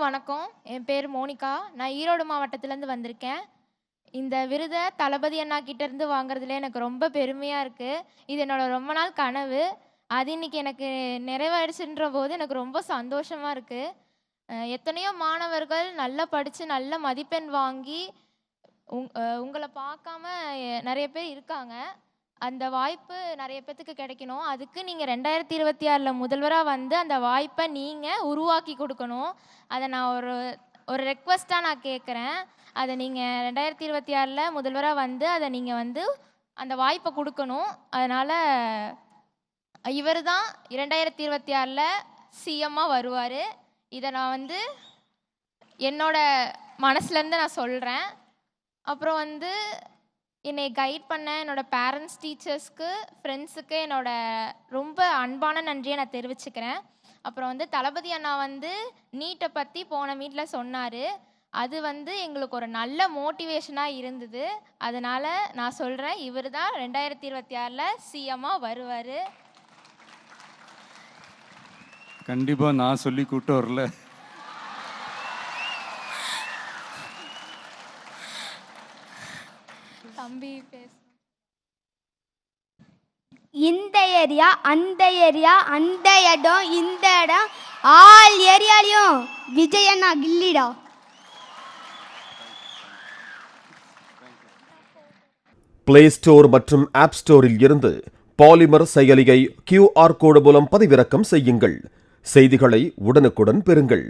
எல்லாருக்கும் வணக்கம். என் பேர் மோனிகா. நான் ஈரோடு மாவட்டத்திலேருந்து வந்திருக்கேன். இந்த விருதை தளபதி அண்ணா கிட்டேருந்து வாங்குறதுல எனக்கு ரொம்ப பெருமையாக இருக்குது. இது என்னோட ரொம்ப நாள் கனவு. அது இன்னைக்கு எனக்கு நிறைவேறிச்சுன்ற போது எனக்கு ரொம்ப சந்தோஷமாக இருக்குது. எத்தனையோ மாணவர்கள் நல்லா படித்து நல்ல மதிப்பெண் வாங்கி உங்களை பார்க்காம நிறைய பேர் இருக்காங்க. அந்த வாய்ப்பு நிறைய பேத்துக்கு கிடைக்கணும். அதுக்கு நீங்கள் 2026 முதல்வராக வந்து அந்த வாய்ப்பை நீங்கள் உருவாக்கி கொடுக்கணும். அதை நான் ஒரு ரெக்வஸ்ட்டாக நான் கேட்குறேன். அதை நீங்கள் 2026 முதல்வராக வந்து அதை நீங்கள் வந்து அந்த வாய்ப்பை கொடுக்கணும். அதனால் இவர் தான் 2026 சிஎம்மாக வருவார். இதை நான் வந்து என்னோட மனசுலேருந்து நான் சொல்கிறேன். அப்புறம் வந்து என்னை கைட் பண்ண என்னோடய பேரண்ட்ஸ், டீச்சர்ஸ்க்கு, ஃப்ரெண்ட்ஸுக்கு என்னோட ரொம்ப அன்பான நன்றியை நான் தெரிவிச்சுக்கிறேன். அப்புறம் வந்து தளபதி அண்ணா வந்து நீட்டை பற்றி போன மீட்டில் சொன்னார். அது வந்து எங்களுக்கு ஒரு நல்ல மோட்டிவேஷனாக இருந்தது. அதனால் நான் சொல்கிறேன், இவர் தான் 2026 சிஎம்மாக வருவார். கண்டிப்பாக நான் சொல்லி கூப்பிட்டு வரல. தம்பி பேச இந்த ஏரியா, அந்த ஏரியா, அந்த இடம், இந்த இடம், ஆல் ஏரியாலையும் விஜயண்ணா கில்லிடா. பிளே ஸ்டோர் மற்றும் ஆப் ஸ்டோரில் இருந்து பாலிமர் செயலியை QR கோடு மூலம் பதிவிறக்கம் செய்யுங்கள். செய்திகளை உடனுக்குடன் பெறுங்கள்.